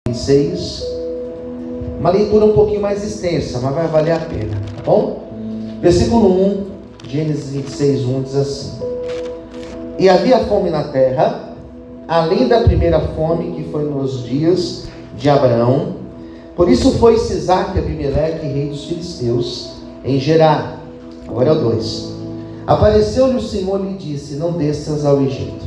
26, uma leitura um pouquinho mais extensa, mas vai valer a pena, tá bom? Versículo 1, Gênesis 26, 1 diz assim: E havia fome na terra, além da primeira fome que foi nos dias de Abraão. Por isso foi-se Isaque a Abimeleque, rei dos filisteus, em Gerar. Agora é o 2. Apareceu-lhe o Senhor e lhe disse: Não desças ao Egito.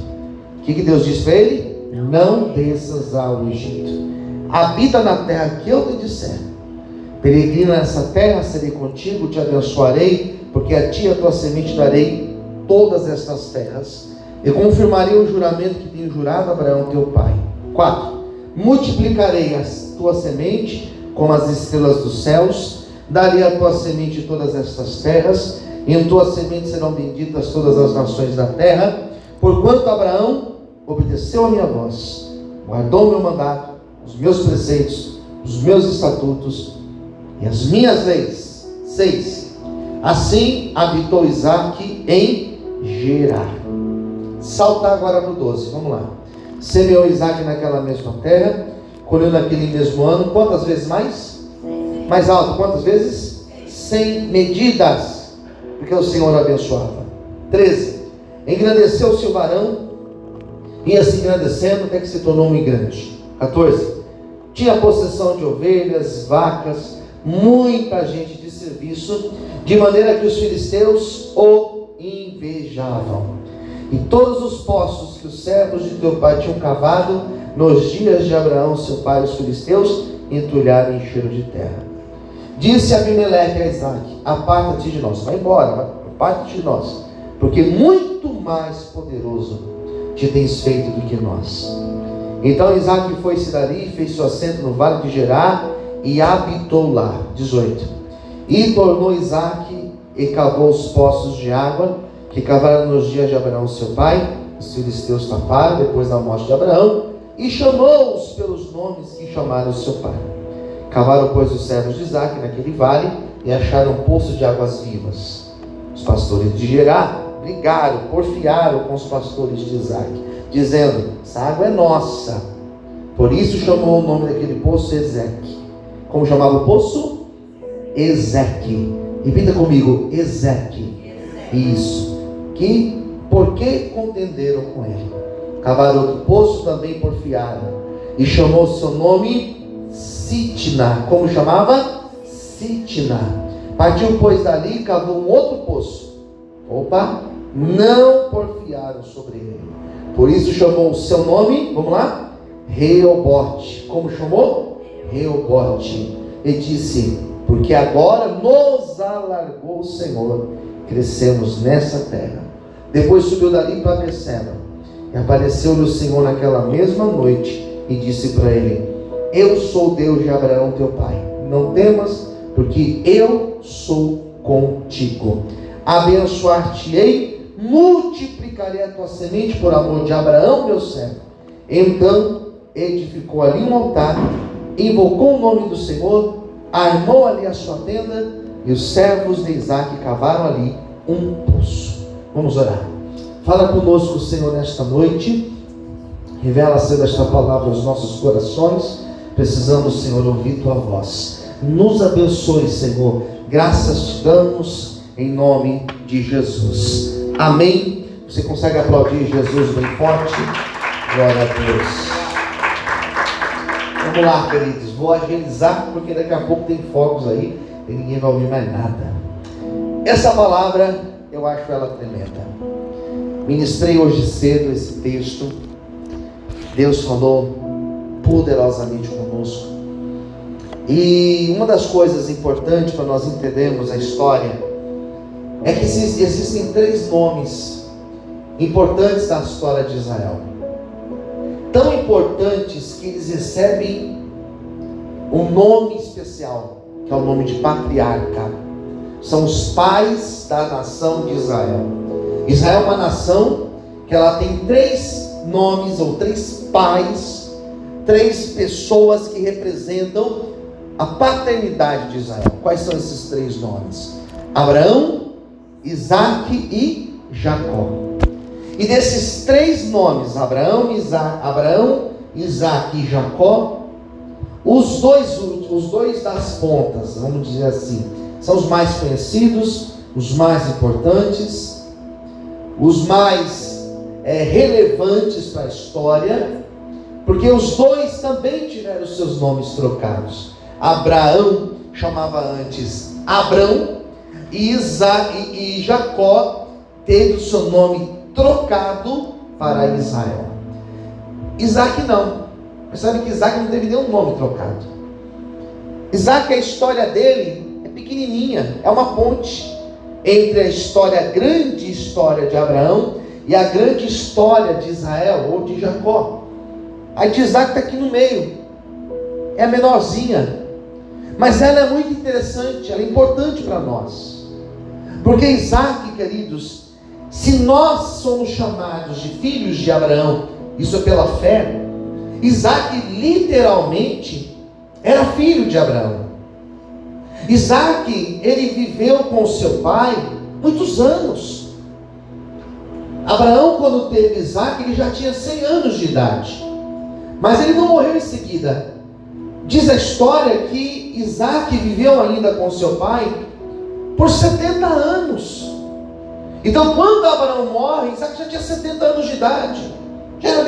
O que Deus disse para ele? Não desças ao Egito. Habita na terra que eu te disser. Peregrina nessa terra serei contigo, te abençoarei, porque a ti e a tua semente darei todas estas terras. E confirmarei o juramento que tenho jurado a Abraão teu pai. 4. Multiplicarei a tua semente como as estrelas dos céus, darei a tua semente todas estas terras, e em tua semente serão benditas todas as nações da terra, porquanto Abraão obedeceu a minha voz, guardou o meu mandato, os meus preceitos, os meus estatutos e as minhas leis. 6. Assim habitou Isaque em Gerar. Salta agora no 12, vamos lá. Semeou Isaque naquela mesma terra, colheu naquele mesmo ano, quantas vezes mais? Mais alto, quantas vezes? 100 medidas, porque o Senhor abençoava. 13. Engrandeceu-se o varão, ia se engrandecendo até que se tornou um gigante. 14. Tinha possessão de ovelhas, vacas, muita gente de serviço, de maneira que os filisteus o invejavam. E todos os poços que os servos de teu pai tinham cavado nos dias de Abraão, seu pai, os filisteus entulharam e encheram de terra. Disse Abimeleque a Isaque: Aparta-te de nós, vai embora, aparta-te de nós, porque muito mais poderoso te tens feito do que nós. Então Isaque foi-se dali, fez seu assento no vale de Gerar e habitou lá. 18. E tornou Isaque e cavou os poços de água que cavaram nos dias de Abraão seu pai. Os filisteus taparam depois da morte de Abraão e chamou-os pelos nomes que chamaram seu pai. Cavaram, pois, os servos de Isaque naquele vale e acharam um poço de águas vivas. Os pastores de Gerar brigaram, porfiaram com os pastores de Isaque, dizendo: essa água é nossa. Por isso chamou o nome daquele poço Ezeque. Como chamava o poço? Ezeque. Repita comigo: Ezeque. Isso. Porque contenderam com ele. Cavaram outro poço, também porfiaram, e chamou seu nome Sitna. Como chamava? Sitna. Partiu, pois, dali e cavou um outro poço. Não porfiaram sobre ele. Por isso chamou o seu nome, vamos lá, Reobote. Como chamou? Reobote. E disse: porque agora nos alargou o Senhor, crescemos nessa terra. Depois subiu dali para Beceba, e apareceu-lhe o Senhor naquela mesma noite, e disse para ele: eu sou Deus de Abraão teu pai, não temas, porque eu sou contigo. Abençoar-te-ei, multiplicarei a tua semente por amor de Abraão meu servo. Então edificou ali um altar, invocou o nome do Senhor, armou ali a sua tenda, e os servos de Isaque cavaram ali um poço. Vamos orar. Fala conosco, Senhor, nesta noite. Revela, Senhor, esta palavra aos nossos corações. Precisamos, Senhor, ouvir tua voz. Nos abençoe, Senhor. Graças te damos em nome de Jesus. Amém. Você consegue aplaudir Jesus bem forte? Glória a Deus. Vamos lá, queridos. Vou agilizar porque daqui a pouco tem fogos aí e ninguém vai ouvir mais nada. Essa palavra, eu acho ela tremenda. Ministrei hoje cedo esse texto. Deus falou poderosamente conosco. E uma das coisas importantes para nós entendermos a história é que existem 3 nomes importantes da história de Israel. Tão importantes que eles recebem um nome especial, que é o nome de patriarca. São os pais da nação de Israel. Israel é uma nação que ela tem 3 nomes, ou 3 pais, 3 pessoas que representam a paternidade de Israel. Quais são esses 3 nomes? Abraão, Isaque e Jacó. E desses 3 nomes, Abraão, Isaque e Jacó, Os dois das pontas, vamos dizer assim, são os mais conhecidos, os mais importantes, os mais relevantes para a história, porque os dois também tiveram os seus nomes trocados. Abraão chamava antes Abrão, e Jacó teve o seu nome trocado para Israel. Isaac não. Percebe que Isaac não teve nenhum nome trocado. Isaac, a história dele é pequenininha, é uma ponte entre a grande história de Abraão e a grande história de Israel ou de Jacó. A de Isaac está aqui no meio, é a menorzinha, mas ela é muito interessante, ela é importante para nós, porque Isaac, queridos, se nós somos chamados de filhos de Abraão, isso é pela fé, Isaac literalmente era filho de Abraão. Isaac, ele viveu com seu pai muitos anos. Abraão, quando teve Isaac, ele já tinha 100 anos de idade, mas ele não morreu em seguida. Diz a história que Isaac viveu ainda com seu pai por 70 anos. Então, quando Abraão morre, Isaac já tinha 70 anos de idade, já era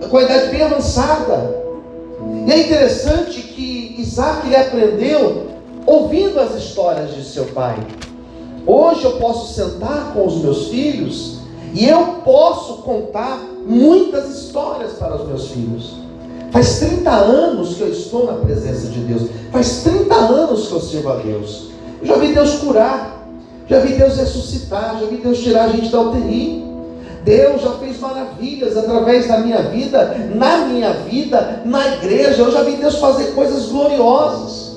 com a idade bem avançada. E é interessante que Isaac, ele aprendeu ouvindo as histórias de seu pai. Hoje eu posso sentar com os meus filhos e eu posso contar muitas histórias para os meus filhos. Faz 30 anos que eu estou na presença de Deus. Faz 30 anos que eu sirvo a Deus. Eu já vi Deus curar, já vi Deus ressuscitar, já vi Deus tirar a gente da UTI. Deus já fez maravilhas através da minha vida, na igreja. Eu já vi Deus fazer coisas gloriosas.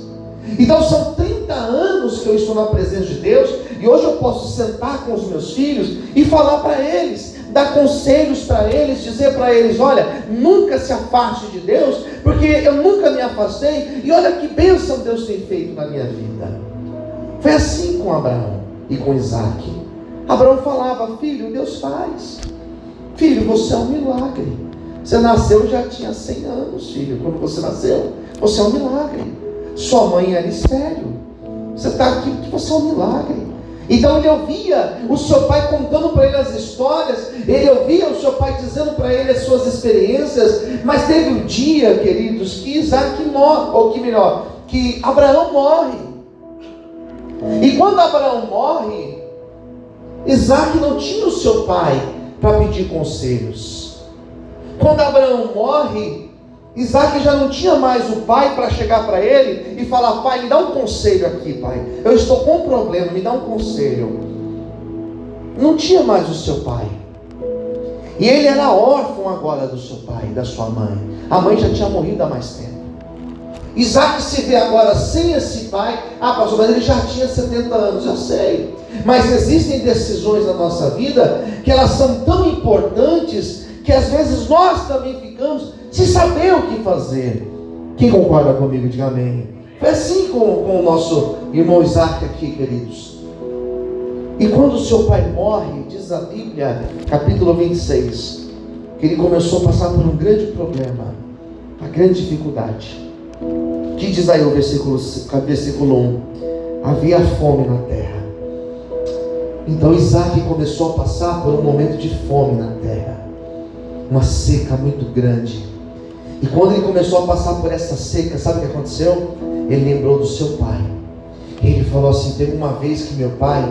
Então são 30 anos que eu estou na presença de Deus, e hoje eu posso sentar com os meus filhos e falar para eles, dar conselhos para eles, dizer para eles: olha, nunca se afaste de Deus, porque eu nunca me afastei, e olha que bênção Deus tem feito na minha vida. Foi assim com Abraão e com Isaac. Abraão falava: filho, Deus faz. Filho, você é um milagre. Você nasceu, já tinha 100 anos, filho. Quando você nasceu, você é um milagre. Sua mãe era estéril. Você está aqui porque você é um milagre. Então ele ouvia o seu pai contando para ele as histórias, ele ouvia o seu pai dizendo para ele as suas experiências. Mas teve um dia, queridos, que Isaac morre, ou que melhor, que Abraão morre. E quando Abraão morre, Isaac não tinha o seu pai para pedir conselhos. Quando Abraão morre, Isaac já não tinha mais o pai para chegar para ele e falar: pai, me dá um conselho aqui, pai. Eu estou com um problema, me dá um conselho. Não tinha mais o seu pai. E ele era órfão agora do seu pai e da sua mãe. A mãe já tinha morrido há mais tempo. Isaac se vê agora sem esse pai. Ah, pastor, mas ele já tinha 70 anos. Eu sei. Mas existem decisões na nossa vida que elas são tão importantes que às vezes nós também ficamos sem saber o que fazer. Quem concorda comigo, diga amém. Foi assim com o nosso irmão Isaac aqui, queridos. E quando o seu pai morre, diz a Bíblia, capítulo 26, que ele começou a passar por um grande problema, uma grande dificuldade. Que diz aí o versículo 1? Havia fome na terra. Então Isaac começou a passar por um momento de fome na terra, uma seca muito grande. E quando ele começou a passar por essa seca, sabe o que aconteceu? Ele lembrou do seu pai. E ele falou assim: teve uma vez que meu pai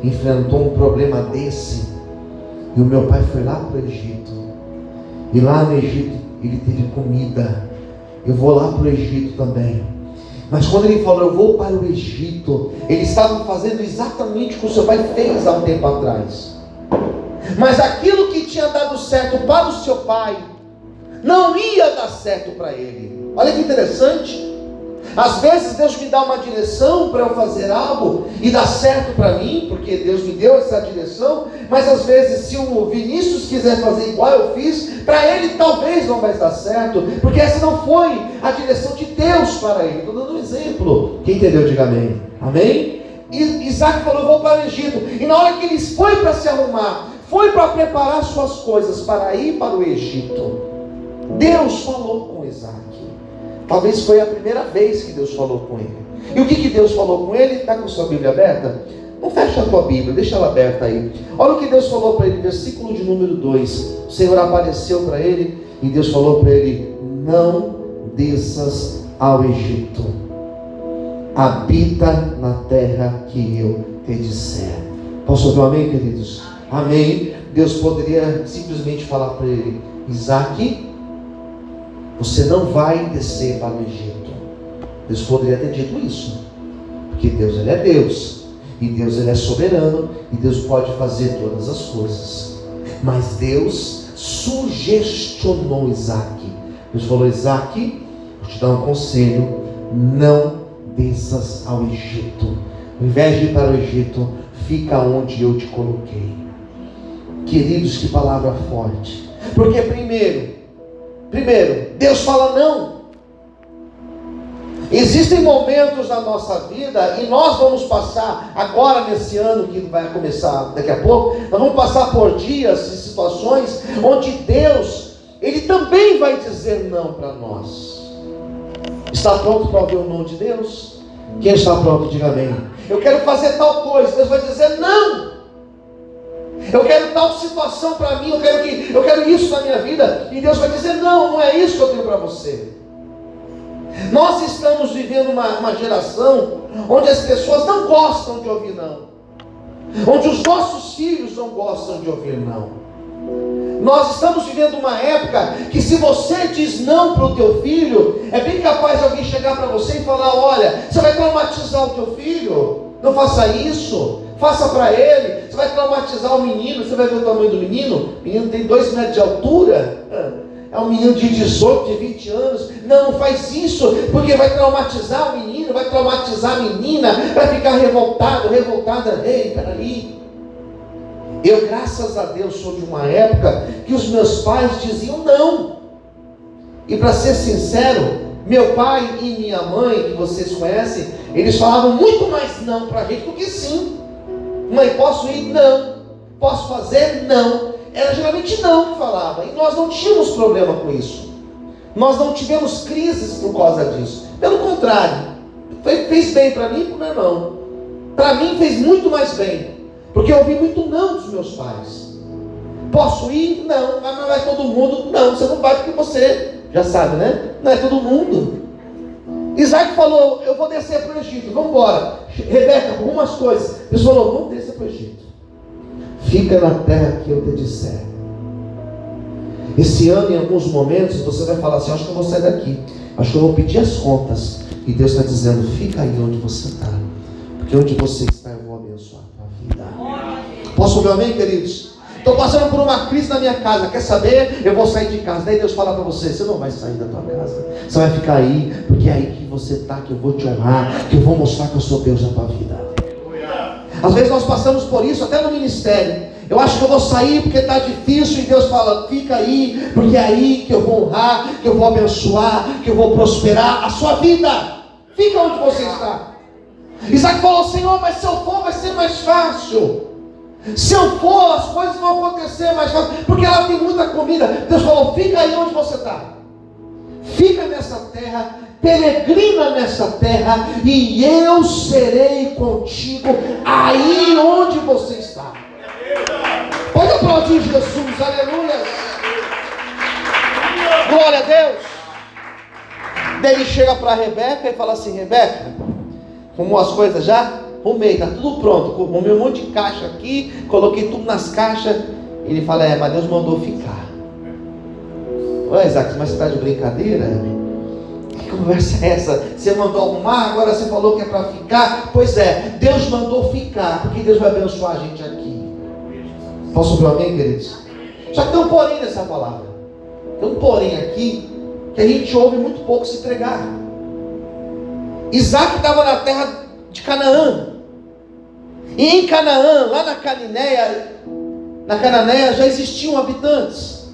enfrentou um problema desse, e o meu pai foi lá para o Egito, e lá no Egito ele teve comida. Eu vou lá para o Egito também. Mas quando ele falou: eu vou para o Egito, ele estava fazendo exatamente o que o seu pai fez há um tempo atrás. Mas aquilo que tinha dado certo para o seu pai não ia dar certo para ele. Olha que interessante. Às vezes Deus me dá uma direção para eu fazer algo e dá certo para mim, porque Deus me deu essa direção. Mas às vezes, se o Vinícius quiser fazer igual eu fiz, para ele talvez não vai dar certo, porque essa não foi a direção de Deus para ele. Estou dando um exemplo. Quem entendeu, diga amém. Amém? E Isaac falou: eu vou para o Egito. E na hora que ele foi para se arrumar, foi para preparar suas coisas para ir para o Egito, Deus falou com Isaac: Talvez foi a primeira vez que Deus falou com ele. E o que Deus falou com ele? Está com sua Bíblia aberta? Não fecha a tua Bíblia, deixa ela aberta aí. Olha o que Deus falou para ele, versículo de número 2. O Senhor apareceu para ele e Deus falou para ele: não desças ao Egito, habita na terra que eu te disser. Posso ouvir um amém, queridos? Amém. Deus poderia simplesmente falar para ele: Isaac, você não vai descer para o Egito. Deus poderia ter dito isso, porque Deus, Ele é Deus, e Deus, Ele é soberano, e Deus pode fazer todas as coisas. Mas Deus sugestionou Isaac. Deus falou: Isaac, vou te dar um conselho, não desças ao Egito. Ao invés de ir para o Egito, fica onde eu te coloquei. Queridos, que palavra forte. Porque primeiro, Deus fala não. Existem momentos na nossa vida, e nós vamos passar agora nesse ano que vai começar daqui a pouco, nós vamos passar por dias e situações onde Deus, Ele também vai dizer não para nós. Está pronto para ouvir o não de Deus? Quem está pronto, diga amém. Eu quero fazer tal coisa, Deus vai dizer não. Eu quero tal situação para mim, eu quero isso na minha vida, e Deus vai dizer não, não é isso que eu tenho para você. Nós estamos vivendo uma geração onde as pessoas não gostam de ouvir não, onde os nossos filhos não gostam de ouvir não. Nós estamos vivendo uma época que, se você diz não para o teu filho, é bem capaz de alguém chegar para você e falar: olha, você vai traumatizar o teu filho, não faça isso, faça para ele, você vai traumatizar o menino. Você vai ver o tamanho do menino, o menino tem 2 metros de altura, é um menino de 18, de 20 anos, não faz isso, porque vai traumatizar o menino, vai traumatizar a menina, vai ficar revoltada. Ei, peraí. Eu, graças a Deus, sou de uma época que os meus pais diziam não. E para ser sincero, meu pai e minha mãe, que vocês conhecem, eles falavam muito mais não para a gente do que sim. Mãe, posso ir? Não. Posso fazer? Não. Era geralmente não que falava. E nós não tínhamos problema com isso. Nós não tivemos crises por causa disso. Pelo contrário, fez bem para mim e para o meu irmão. Para mim fez muito mais bem. Porque eu ouvi muito não dos meus pais. Posso ir? Não. Mas não vai todo mundo? Não, você não vai porque você já sabe, né? Não é todo mundo. Isaac falou: eu vou descer para o Egito, vamos embora. Rebeca, com umas coisas. Deus falou: vamos descer para o Egito. Fica na terra que eu te disser. Esse ano, em alguns momentos, você vai falar assim: acho que eu vou sair daqui, acho que eu vou pedir as contas. E Deus está dizendo: fica aí onde você está, porque onde você está eu vou abençoar a tua vida. Posso ouvir amém, queridos? Estou passando por uma crise na minha casa, quer saber? Eu vou sair de casa. Daí Deus fala para você: você não vai sair da tua casa, você vai ficar aí, porque é aí que você está, que eu vou te honrar, que eu vou mostrar que eu sou Deus na tua vida. Às vezes nós passamos por isso até no ministério. Eu acho que eu vou sair porque está difícil, e Deus fala: fica aí, porque é aí que eu vou honrar, que eu vou abençoar, que eu vou prosperar a sua vida. Fica onde você está. Isaac falou: Senhor, mas se eu for vai ser mais fácil. Se eu for, as coisas vão acontecer mais fácil, porque ela tem muita comida. Deus falou: fica aí onde você está. Fica nessa terra, peregrina nessa terra, e eu serei contigo aí onde você está. Pode aplaudir Jesus, aleluia. Glória a Deus. Daí ele chega para Rebeca e fala assim: Rebeca, arrumou as coisas já? Arrumei, está tudo pronto. Arrumei um monte de caixa aqui, coloquei tudo nas caixas. Ele fala: mas Deus mandou ficar. Ô Isaac, mas você está de brincadeira? Que conversa é essa? Você mandou arrumar, agora você falou que é para ficar? Pois é, Deus mandou ficar, porque Deus vai abençoar a gente aqui. Posso ouvir amém, queridos? Só que tem um porém nessa palavra. Tem um porém aqui, que a gente ouve muito pouco se pregar. Isaac estava na terra de Canaã. E em Canaã, lá na Cananéia já existiam habitantes.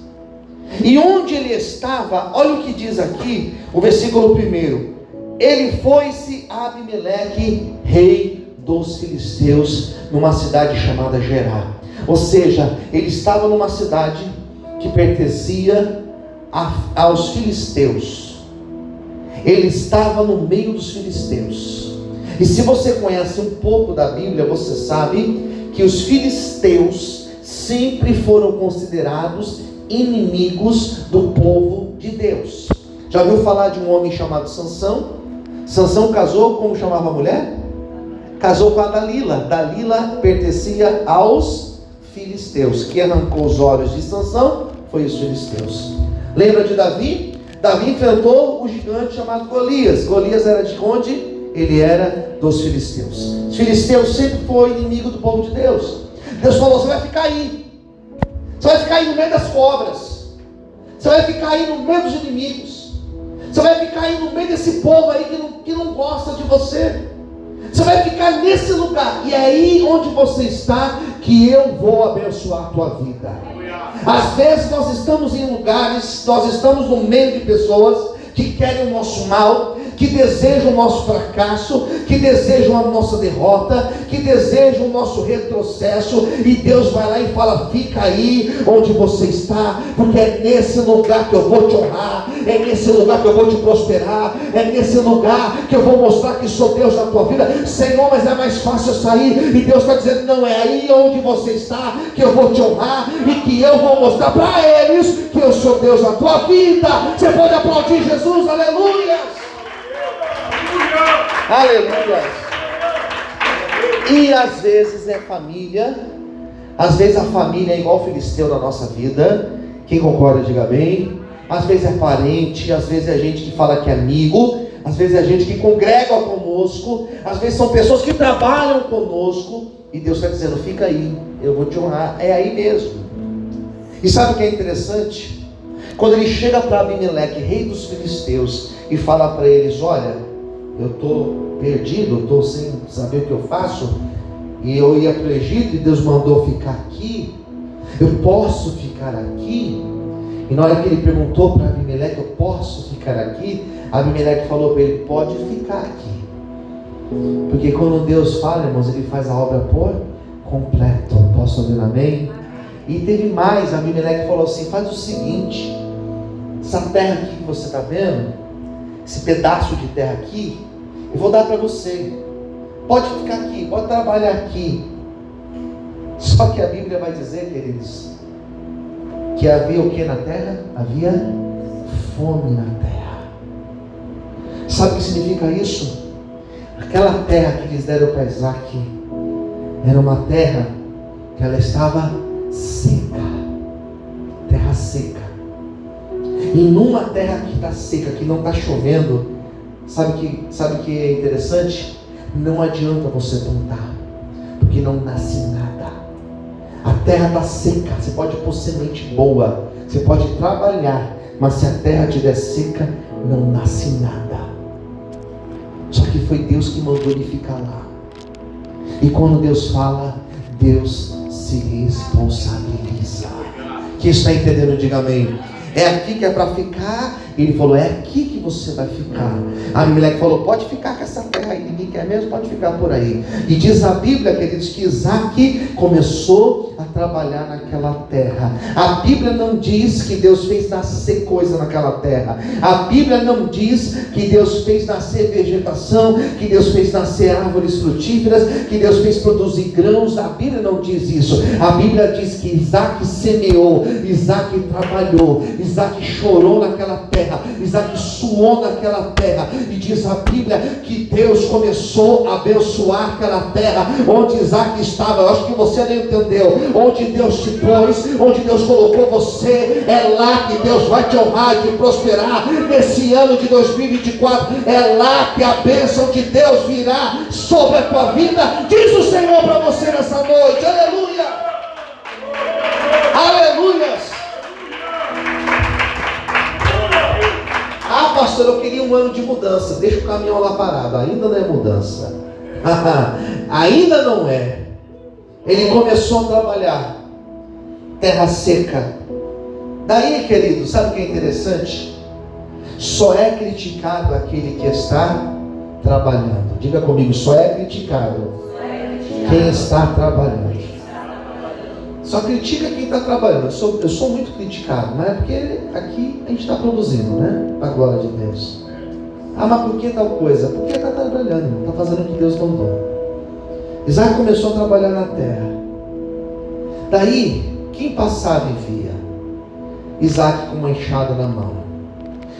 E onde ele estava, olha o que diz aqui, o versículo 1. Ele foi-se a Abimeleque, rei dos filisteus, numa cidade chamada Gerar. Ou seja, ele estava numa cidade que pertencia aos filisteus. ele estava no meio dos filisteus. E se você conhece um pouco da Bíblia, você sabe que os filisteus sempre foram considerados inimigos do povo de Deus. Já ouviu falar de um homem chamado Sansão? Sansão casou, como chamava a mulher? Casou com a Dalila. Dalila pertencia aos filisteus. Quem arrancou os olhos de Sansão foi os filisteus. Lembra de Davi? Davi enfrentou o gigante chamado Golias. Golias era de onde? Ele era dos filisteus. Os filisteus sempre foi inimigo do povo de Deus. Deus falou: você vai ficar aí. Você vai ficar aí no meio das cobras. Você vai ficar aí no meio dos inimigos. Você vai ficar aí no meio desse povo aí que não gosta de você. Você vai ficar nesse lugar. E é aí onde você está que eu vou abençoar a tua vida. Às vezes nós estamos em lugares, nós estamos no meio de pessoas que querem o nosso mal, que desejam o nosso fracasso, que desejam a nossa derrota, que desejam o nosso retrocesso, e Deus vai lá e fala: fica aí onde você está, porque é nesse lugar que eu vou te honrar, é nesse lugar que eu vou te prosperar, é nesse lugar que eu vou mostrar que sou Deus na tua vida. Senhor, mas é mais fácil eu sair, e Deus está dizendo: não, é aí onde você está que eu vou te honrar, e que eu vou mostrar para eles que eu sou Deus na tua vida. Você pode aplaudir Jesus, aleluia! Aleluia! E às vezes é família, às vezes a família é igual o filisteu na nossa vida. Quem concorda, diga bem. Às vezes é parente, às vezes é gente que fala que é amigo, às vezes é gente que congrega conosco, às vezes são pessoas que trabalham conosco, e Deus está dizendo: fica aí, eu vou te honrar. É aí mesmo. E sabe o que é interessante? Quando ele chega para Abimeleque, rei dos filisteus, e fala para eles: olha, eu estou perdido, eu estou sem saber o que eu faço, e eu ia para o Egito e Deus mandou ficar aqui, eu posso ficar aqui? E na hora que ele perguntou para Abimeleque: eu posso ficar aqui? Abimeleque falou para ele: pode ficar aqui, porque quando Deus fala, irmãos, ele faz a obra por completo. Posso ouvir amém? E teve mais. Abimeleque falou assim: faz o seguinte, essa terra aqui que você está vendo, esse pedaço de terra aqui, eu vou dar para você, pode ficar aqui, pode trabalhar aqui. Só que a Bíblia vai dizer, queridos, que havia o que na terra? Havia fome na terra. Sabe o que significa isso? Aquela terra que eles deram para Isaac era uma terra que ela estava seca, terra seca. E numa terra que está seca, que não está chovendo, sabe que é interessante? Não adianta você plantar, porque não nasce nada. A terra está seca. Você pode pôr semente boa, você pode trabalhar, mas se a terra estiver seca, não nasce nada. Só que foi Deus que mandou ele ficar lá. E quando Deus fala, Deus se responsabiliza. Quem está entendendo, diga amém. É aqui que é para ficar. Ele falou: é aqui que você vai ficar. A Abimeleque falou: pode ficar com essa terra aí, ninguém quer mesmo, pode ficar por aí. E diz a Bíblia, queridos, que Isaac começou a trabalhar naquela terra. A Bíblia não diz que Deus fez nascer coisa naquela terra. A Bíblia não diz que Deus fez nascer vegetação, que Deus fez nascer árvores frutíferas, que Deus fez produzir grãos. A Bíblia não diz isso. A Bíblia diz que Isaac semeou, Isaac trabalhou, Isaac chorou naquela terra, Isaac suou naquela terra. E diz a Bíblia que Deus começou a abençoar aquela terra onde Isaac estava. Eu acho que você não entendeu. Onde Deus te pôs, onde Deus colocou você, é lá que Deus vai te honrar e te prosperar nesse ano de 2024. É lá que a bênção de Deus virá sobre a tua vida. Diz o Senhor para você nessa noite. Aleluia! Aleluia! Ah, pastor, eu queria um ano de mudança. Deixa o caminhão lá parado. Ainda não é mudança. Ainda não é. Ele começou a trabalhar. Terra seca. Daí, querido, sabe o que é interessante? Só é criticado aquele que está trabalhando. Diga comigo: só é criticado quem está trabalhando. Só critica quem está trabalhando. Eu sou muito criticado, mas é porque aqui a gente está produzindo, né? Para a glória de Deus. Ah, mas por que tal coisa? Porque está trabalhando, está fazendo o que Deus mandou. Isaac começou a trabalhar na terra. Daí, quem passava e via Isaac com uma enxada na mão,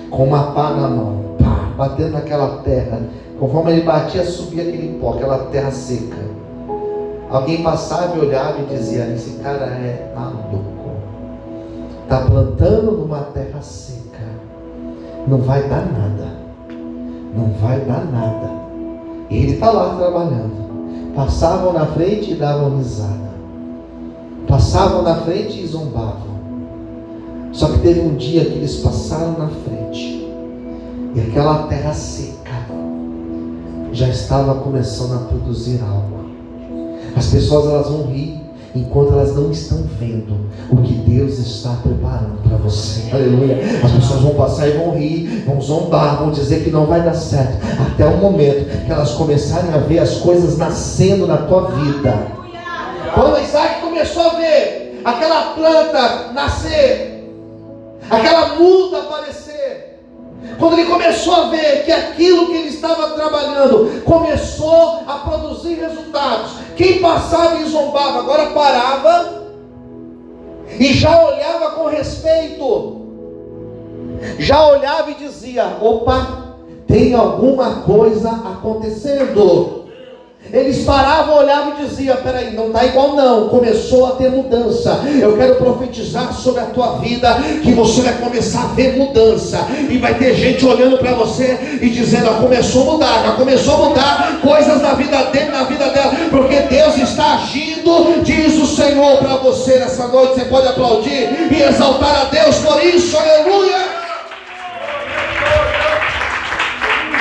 com uma pá na mão, pá, batendo naquela terra. Conforme ele batia, subia aquele pó, aquela terra seca. Alguém passava e olhava e dizia: esse cara é maluco, está plantando numa terra seca, não vai dar nada, não vai dar nada. E ele está lá trabalhando. Passavam na frente e davam risada, passavam na frente e zombavam. Só que teve um dia que eles passaram na frente e aquela terra seca já estava começando a produzir algo. As pessoas, elas vão rir enquanto elas não estão vendo o que Deus está preparando para você. Aleluia. As pessoas vão passar e vão rir, vão zombar, vão dizer que não vai dar certo, até o momento que elas começarem a ver as coisas nascendo na tua vida. Quando Isaac começou a ver aquela planta nascer, aquela muda aparecer, quando ele começou a ver que aquilo que ele estava trabalhando começou a produzir resultados, quem passava e zombava agora parava e já olhava com respeito, já olhava e dizia: opa, tem alguma coisa acontecendo. Eles paravam, olhavam e diziam: peraí, não está igual não, começou a ter mudança. Eu quero profetizar sobre a tua vida, que você vai começar a ver mudança, e vai ter gente olhando para você e dizendo: ó, começou a mudar, já começou a mudar coisas na vida dele, na vida dela, porque Deus está agindo, diz o Senhor para você nessa noite. Você pode aplaudir e exaltar a Deus por isso, aleluia.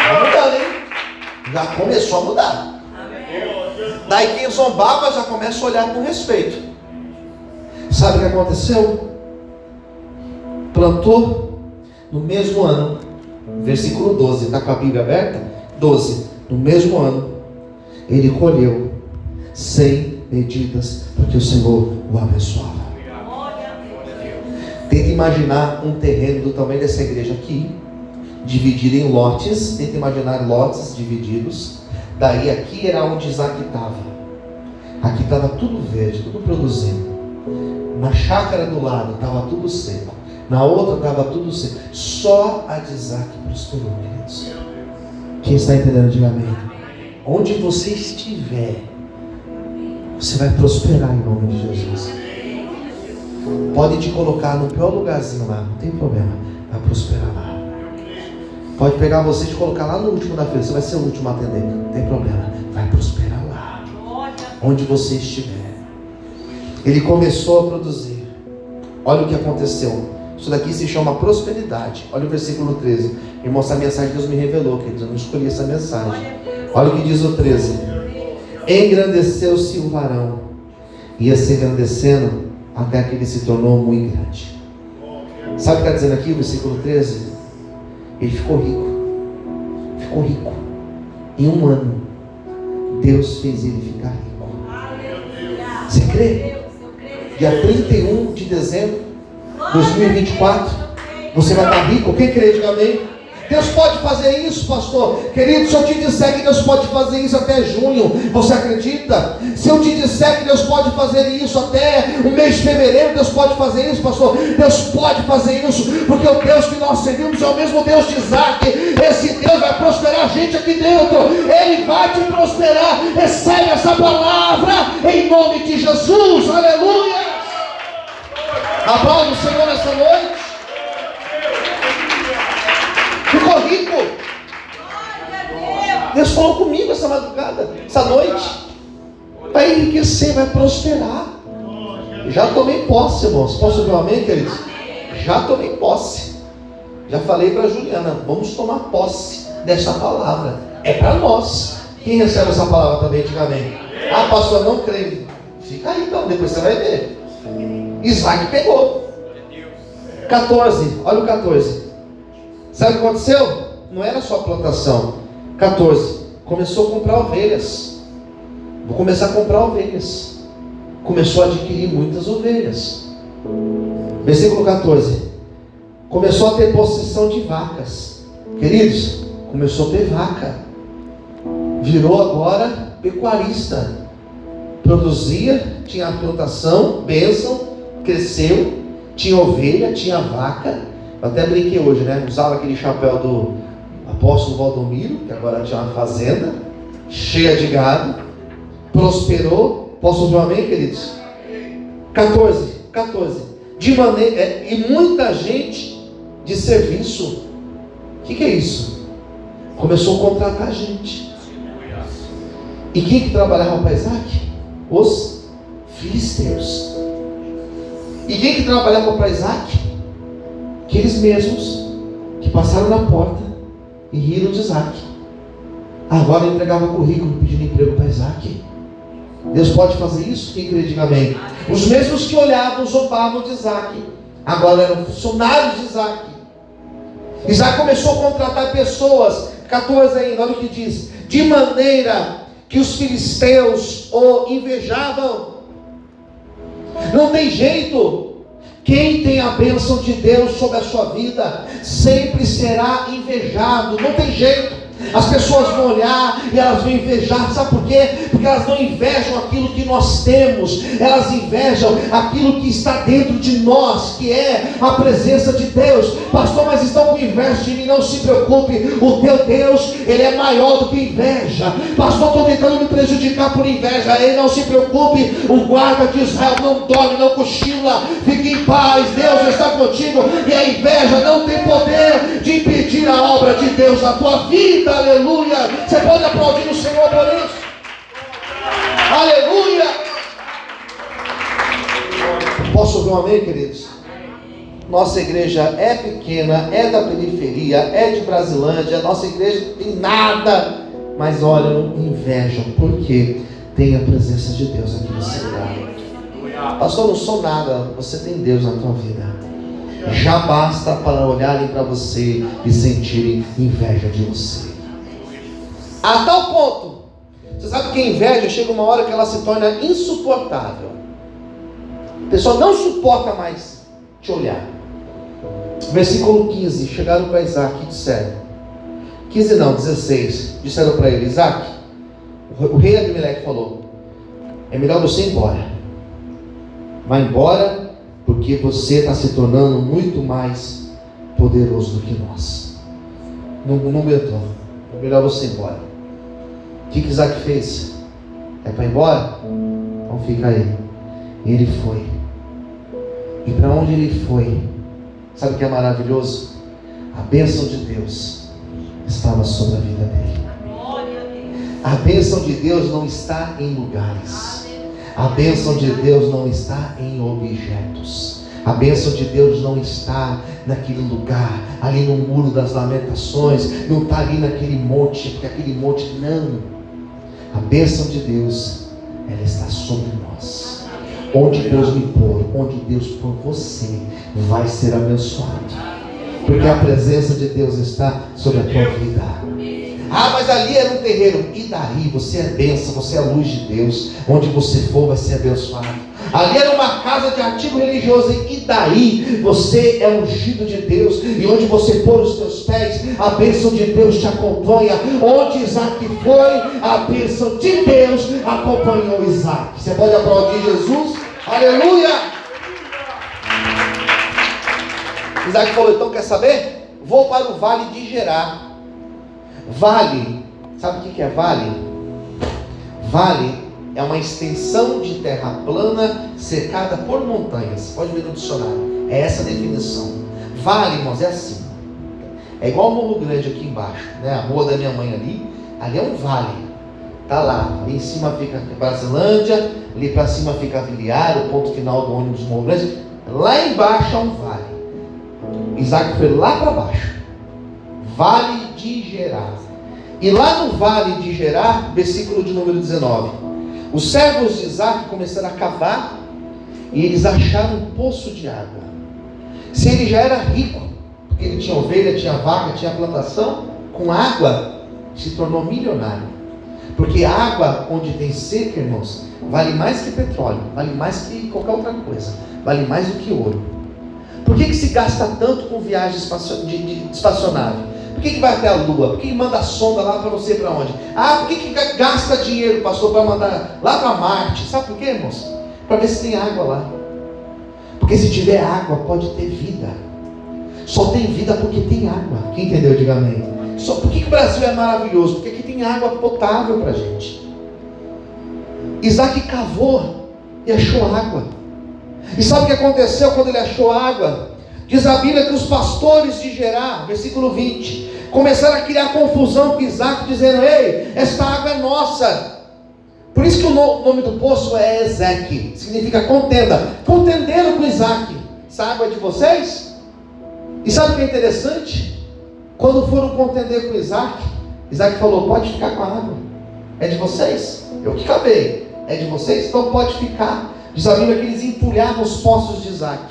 Vai mudar, hein? Já começou a mudar. Daí quem zombava já começa a olhar com respeito. Sabe o que aconteceu? Plantou no mesmo ano, versículo 12, está com a Bíblia aberta? 12, no mesmo ano, ele colheu 100 medidas, porque o Senhor o abençoava. Tenta imaginar um terreno do tamanho dessa igreja aqui, dividido em lotes. Tenta imaginar lotes divididos. Daí aqui era onde Isaac estava. Aqui estava tudo verde, tudo produzindo. Na chácara do lado estava tudo seco. Na outra estava tudo seco. Só a de Isaac prosperou, queridos. Quem está entendendo, diga amém. Onde você estiver, você vai prosperar em nome de Jesus. Pode te colocar no pior lugarzinho lá, não tem problema, vai prosperar lá. Pode pegar você e te colocar lá no último da fila, você vai ser o último a atender, não tem problema, vai prosperar lá, onde você estiver. Ele começou a produzir. Olha o que aconteceu. Isso daqui se chama prosperidade. Olha o versículo 13. Irmão, essa mensagem Deus me revelou, queridos, eu não escolhi essa mensagem. Olha o que diz o 13. Engrandeceu-se o varão, ia se engrandecendo até que ele se tornou muito grande. Sabe o que está dizendo aqui o versículo 13? Ele ficou rico. Ficou rico. Em um ano, Deus fez ele ficar rico. Você crê? Dia 31 de dezembro de 2024, você vai estar rico. Quem crê, diga amém. Deus pode fazer isso, pastor. Querido, se eu te disser que Deus pode fazer isso até junho, você acredita? Se eu te disser que Deus pode fazer isso até o mês de fevereiro, Deus pode fazer isso, pastor? Deus pode fazer isso, porque o Deus que nós servimos é o mesmo Deus de Isaac. Esse Deus vai prosperar a gente aqui dentro. Ele vai te prosperar. Recebe essa palavra em nome de Jesus. Aleluia. Aplauda o Senhor nessa noite. Ficou rico. Deus falou comigo essa madrugada, essa noite. Vai enriquecer, vai prosperar. Já tomei posse, irmãos. Posso ouvir um amém, queridos? Já tomei posse. Já falei para a Juliana, vamos tomar posse dessa palavra. É para nós. Quem recebe essa palavra também, diga amém. Ah, pastor, não creio. Fica aí então, depois você vai ver. Isaac pegou 14, olha o 14. Sabe o que aconteceu? Não era só plantação. 14, começou a comprar ovelhas. Vou começar a comprar ovelhas. Começou a adquirir muitas ovelhas. Versículo 14, começou a ter possessão de vacas. Queridos, começou a ter vaca, virou agora pecuarista, produzia, tinha a plantação, bênção, cresceu, tinha ovelha, tinha vaca. Eu até brinquei hoje, né? Usava aquele chapéu do apóstolo Valdomiro, que agora tinha uma fazenda cheia de gado, prosperou. Posso ouvir um amém, queridos? 14. De maneira, e muita gente de serviço. O que é isso? Começou a contratar gente. E quem que trabalhava para Isaac? Os filisteus. E quem que trabalhava para Isaac? Aqueles mesmos que passaram na porta e riram de Isaac. Agora entregava currículo pedindo emprego para Isaac. Deus pode fazer isso? Quem crê, diga amém. Os mesmos que olhavam, zombavam de Isaac, agora eram funcionários de Isaac. Isaac começou a contratar pessoas. 14 ainda, olha o que diz: de maneira que os filisteus o invejavam. Não tem jeito. Quem tem a bênção de Deus sobre a sua vida sempre será invejado. Não tem jeito. As pessoas vão olhar e elas vão invejar. Sabe por quê? Porque elas não invejam aquilo que nós temos, elas invejam aquilo que está dentro de nós, que é a presença de Deus. Pastor, mas estão com inveja de mim. Não se preocupe, o teu Deus, Ele é maior do que inveja. Pastor, estou tentando me prejudicar por inveja. Ele, não se preocupe, o guarda de Israel não dorme, não cochila. Fique em paz, Deus está contigo. E a inveja não tem poder de impedir a obra de Deus na tua vida. Aleluia. Você pode aplaudir o Senhor por isso? Aleluia. Posso ouvir um amém, queridos? Nossa igreja é pequena, é da periferia, é de Brasilândia. Nossa igreja não tem nada, mas olha, não invejam, porque tem a presença de Deus aqui nesse lugar. Pastor, não sou nada. Você tem Deus na tua vida. Já basta para olharem para você e sentirem inveja de você. A tal ponto, você sabe que a inveja chega uma hora que ela se torna insuportável. A pessoa não suporta mais te olhar. Versículo 15, chegaram para Isaac e disseram, 15 não, 16, disseram para ele: Isaac, o rei Abimeleque falou, é melhor você ir embora. Vai embora, porque você está se tornando muito mais poderoso do que nós. Não aguentou. É melhor você ir embora. O que Isaac fez? É para ir embora? Então fica aí. E ele foi. E para onde ele foi? Sabe o que é maravilhoso? A bênção de Deus estava sobre a vida dele. A bênção de Deus não está em lugares. A bênção de Deus não está em objetos. A bênção de Deus não está naquele lugar, ali no muro das lamentações, não está ali naquele monte, porque aquele monte não. A bênção de Deus, ela está sobre nós. Onde Deus me pôr, onde Deus pôr você, vai ser abençoado, porque a presença de Deus está sobre a tua vida. Ah, mas ali era um terreiro. E daí? Você é bênção, você é luz de Deus. Onde você for vai ser abençoado. Ali era uma casa de artigo religioso. E daí? Você é ungido de Deus. E onde você pôr os teus pés, a bênção de Deus te acompanha. Onde Isaac foi, a bênção de Deus acompanhou Isaac. Você pode aplaudir Jesus? Aleluia! Isaac falou, então quer saber? Vou para o vale de Gerar. Vale, sabe o que é vale? Vale é uma extensão de terra plana cercada por montanhas. Pode ver no dicionário, é essa a definição. Vale, irmãos, é assim. É igual o Morro Grande aqui embaixo, né? A rua da minha mãe ali é um vale. Tá lá, ali em cima fica Brasilândia, ali para cima fica Aviliar, o ponto final do ônibus Morro Grande. Lá embaixo é um vale. Isaac foi lá para baixo. Vale de Gerar. E lá no vale de Gerar, versículo de número 19, os servos de Isaac começaram a cavar e eles acharam um poço de água. Se ele já era rico, porque ele tinha ovelha, tinha vaca, tinha plantação, com água se tornou milionário. Porque a água onde tem seca, irmãos, vale mais que petróleo, vale mais que qualquer outra coisa, vale mais do que ouro. Por que se gasta tanto com viagem de espaçonave? Por que vai até a lua? Por que manda a sonda lá para não sei para onde? Por que gasta dinheiro, pastor, para mandar lá para Marte? Sabe por quê, irmãos? Para ver se tem água lá. Porque se tiver água, pode ter vida. Só tem vida porque tem água. Quem entendeu, diga amém. Por que o Brasil é maravilhoso? Porque aqui tem água potável para a gente. Isaac cavou e achou água. E sabe o que aconteceu quando ele achou água? Diz a Bíblia que os pastores de Gerar, versículo 20, começaram a criar confusão com Isaac, dizendo: ei, esta água é nossa. Por isso que o nome do poço é Ezeque, significa contenda. Contenderam com Isaac. Essa água é de vocês? E sabe o que é interessante? Quando foram contender com Isaac, Isaac falou: pode ficar com a água, é de vocês, eu que cavei, é de vocês, então pode ficar. Diz a Bíblia que eles entulhavam os poços de Isaac.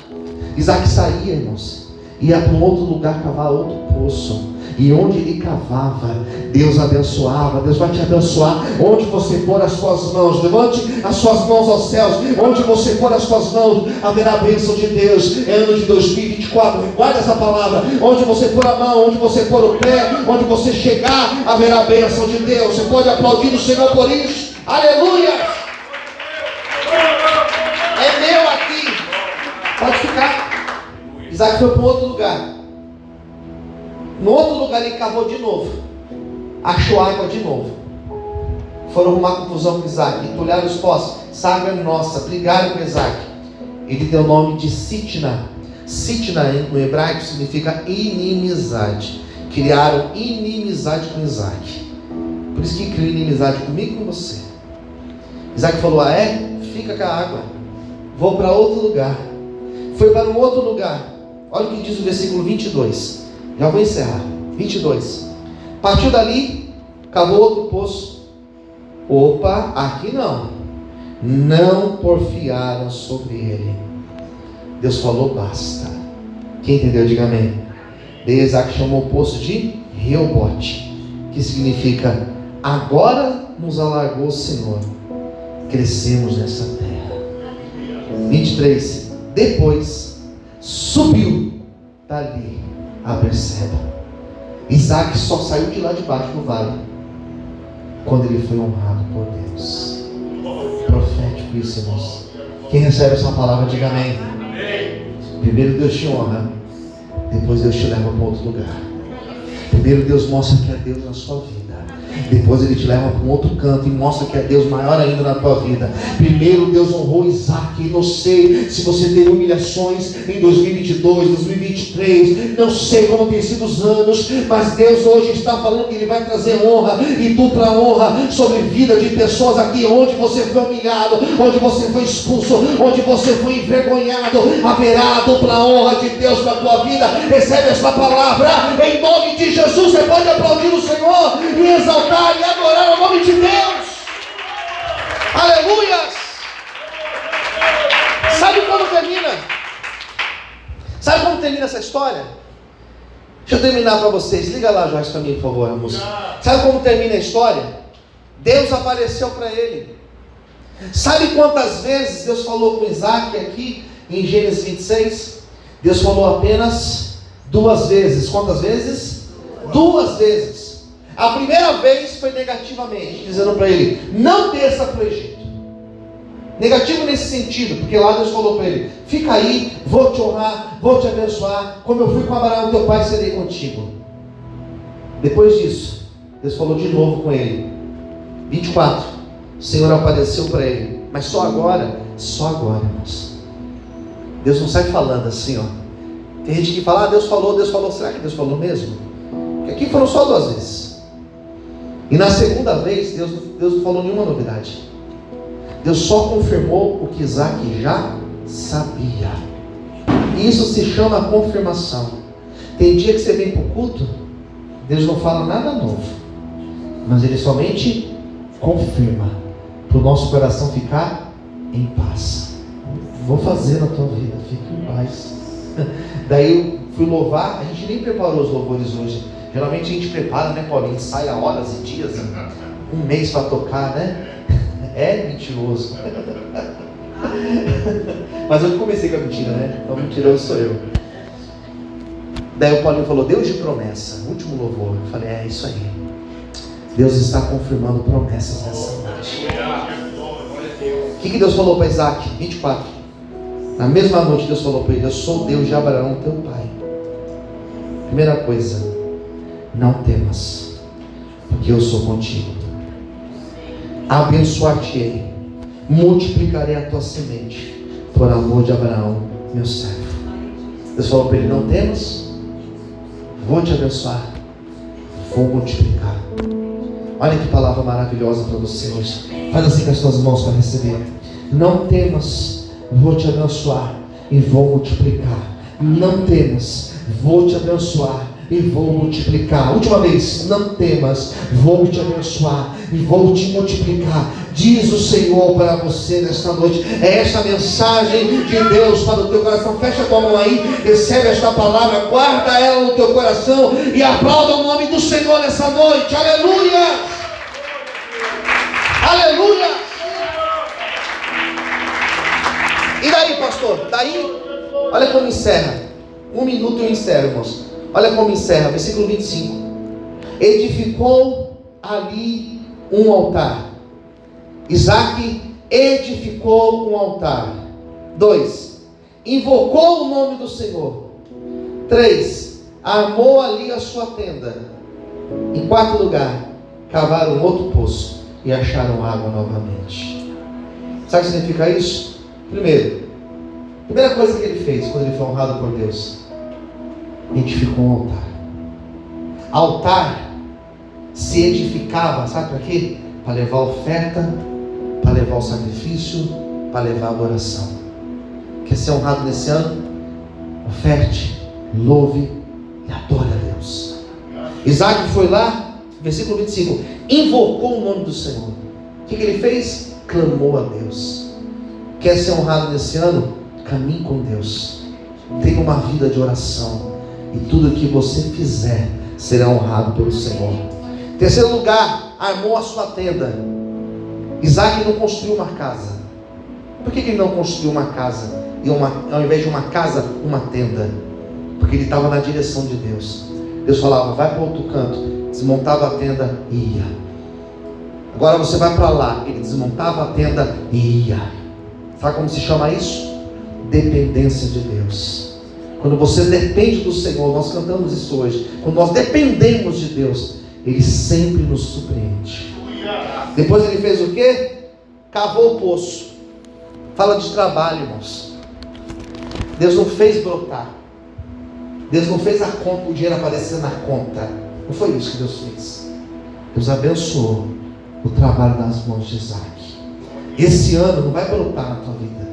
Isaac saía, irmãos, ia para um outro lugar cavar outro poço. E onde ele cavava, Deus abençoava. Deus vai te abençoar. Onde você pôr as suas mãos, levante as suas mãos aos céus. Onde você pôr as suas mãos, haverá a bênção de Deus. É ano de 2024, guarda essa palavra. Onde você pôr a mão, onde você pôr o pé, onde você chegar, haverá a bênção de Deus. Você pode aplaudir o Senhor por isso. Aleluia! É meu aqui. Pode ficar. Isaac foi para um outro lugar. No outro lugar ele cavou de novo. Achou água de novo. Foram arrumar confusão com Isaac. Entulharam os poços. Essa água é nossa. Brigaram com Isaac. Ele deu o nome de Sitna. Sitna no hebraico significa inimizade. Criaram inimizade com Isaac. Por isso que criou inimizade comigo e com você. Isaac falou: fica com a água. Vou para outro lugar. Foi para um outro lugar. Olha o que diz o versículo 22. Já vou encerrar. 22. Partiu dali, cavou outro poço. Opa, aqui não. Não porfiaram sobre ele. Deus falou: basta. Quem entendeu, diga amém. Daí Isaac chamou o poço de Reobote, que significa: agora nos alargou o Senhor, crescemos nessa terra. 23. Depois subiu dali a Berseba. Isaac só saiu de lá de baixo do vale quando ele foi honrado por Deus. Profético isso, irmãos. Quem recebe essa palavra, diga amém. Primeiro Deus te honra, depois Deus te leva para outro lugar. Primeiro Deus mostra que é Deus na sua vida, depois Ele te leva para um outro canto e mostra que é Deus maior ainda na tua vida. Primeiro Deus honrou Isaac. Não sei se você teve humilhações em 2022, 2023, não sei como tem sido os anos, mas Deus hoje está falando que Ele vai trazer honra e dupla honra sobre a vida de pessoas aqui. Onde você foi humilhado, onde você foi expulso, onde você foi envergonhado, haverá a dupla honra de Deus na tua vida. Recebe esta palavra em nome de Jesus. Você pode aplaudir o Senhor e exaltar e adorar o nome de Deus. Aleluia. Sabe quando termina? Sabe como termina essa história? Deixa eu terminar para vocês. Liga lá, Joyce, para mim, por favor, a música. Sabe como termina a história? Deus apareceu para ele. Sabe quantas vezes Deus falou com Isaac aqui em Gênesis 26? Deus falou apenas 2 vezes. Quantas vezes? 2 vezes. A primeira vez foi negativamente, dizendo para ele: não desça para o Egito. Negativo nesse sentido, porque lá Deus falou para ele: fica aí, vou te honrar, vou te abençoar, como eu fui com Abraão teu pai, serei contigo. Depois disso, Deus falou de novo com ele. 24, o Senhor apareceu para ele, mas só agora, irmãos. Deus não sai falando assim, ó. Tem gente que fala: Deus falou, será que Deus falou mesmo? Porque aqui foram só 2 vezes. E na segunda vez, Deus não falou nenhuma novidade. Deus só confirmou o que Isaac já sabia. E isso se chama confirmação. Tem dia que você vem para o culto, Deus não fala nada novo, mas Ele somente confirma, para o nosso coração ficar em paz. Vou fazer na tua vida, fique em paz. Daí eu fui louvar. A gente nem preparou os louvores hoje. Geralmente a gente prepara, né, Paulinho? Ensaia horas e dias, 1 mês para tocar, né? É mentiroso. Mas eu comecei com a mentira, né? Então mentiroso sou eu. Daí o Paulinho falou: Deus de promessa. Último louvor. Eu falei: é isso aí. Deus está confirmando promessas nessa noite. O que Deus falou para Isaac? 24. Na mesma noite Deus falou para ele: eu sou o Deus de Abraão, teu pai. Primeira coisa: não temas, porque eu sou contigo. Abençoar-te-ei, multiplicarei a tua semente, por amor de Abraão, meu servo. Deus falou para ele: não temas, vou te abençoar, vou multiplicar. Olha que palavra maravilhosa para você hoje. Faz assim com as suas mãos para receber. Não temas, vou te abençoar e vou multiplicar. Não temas, vou te abençoar e vou multiplicar. Última vez: não temas, vou te abençoar e vou te multiplicar. Diz o Senhor para você nesta noite. É esta mensagem de Deus para o teu coração. Fecha a tua mão aí, recebe esta palavra, guarda ela no teu coração e aplauda o nome do Senhor nessa noite. Aleluia! Aleluia! E daí, pastor? Daí, olha como encerra. 1 minuto eu encerro, irmãos. Olha como encerra, versículo 25. Edificou ali um altar. Isaac edificou um altar. 2. Invocou o nome do Senhor. 3. Armou ali a sua tenda. Em 4 lugar, cavaram outro poço e acharam água novamente. Sabe o que significa isso? Primeira coisa que ele fez quando ele foi honrado por Deus: edificou um altar. Altar se edificava, sabe para quê? Para levar a oferta, para levar o sacrifício, para levar a adoração. Quer ser honrado nesse ano? Oferte, louve e adore a Deus. Isaac foi lá, versículo 25, invocou o nome do Senhor. O que ele fez? Clamou a Deus. Quer ser honrado nesse ano? Caminhe com Deus. Tenha uma vida de oração. E tudo que você fizer será honrado pelo Senhor. Terceiro lugar, armou a sua tenda. Isaac não construiu uma casa. Por que ele não construiu uma casa? E ao invés de uma casa, uma tenda? Porque ele estava na direção de Deus. Deus falava: vai para outro canto. Desmontava a tenda e ia. Agora você vai para lá. Ele desmontava a tenda e ia. Sabe como se chama isso? Dependência de Deus. Quando você depende do Senhor, nós cantamos isso hoje. Quando nós dependemos de Deus, Ele sempre nos surpreende. Depois ele fez o quê? Cavou o poço. Fala de trabalho, irmãos. Deus não fez brotar. Deus não fez a conta, o dinheiro aparecer na conta. Não foi isso que Deus fez. Deus abençoou o trabalho das mãos de Isaac. Esse ano não vai brotar na tua vida.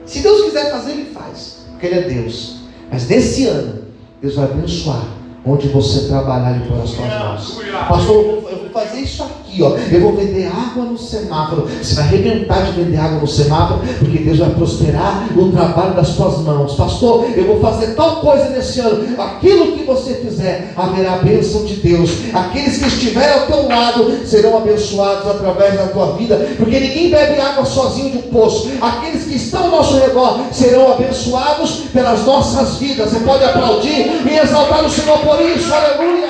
Se Deus quiser fazer, Ele faz, porque Ele é Deus. Mas nesse ano, Deus vai abençoar onde você trabalhar e pôr as suas mãos. Pastor, eu vou fazer isso aqui, ó. Eu vou vender água no semáforo. Você vai arrebentar de vender água no semáforo, porque Deus vai prosperar o trabalho das suas mãos. Pastor, eu vou fazer tal coisa nesse ano. Aquilo que você fizer, haverá a bênção de Deus. Aqueles que estiverem ao teu lado serão abençoados através da tua vida, porque ninguém bebe água sozinho de um poço. Aqueles que estão ao nosso redor serão abençoados pelas nossas vidas. Você pode aplaudir e exaltar o Senhor por isso. Aleluia.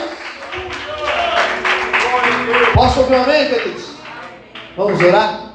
Posso ouvir um amém, queridos? Vamos orar?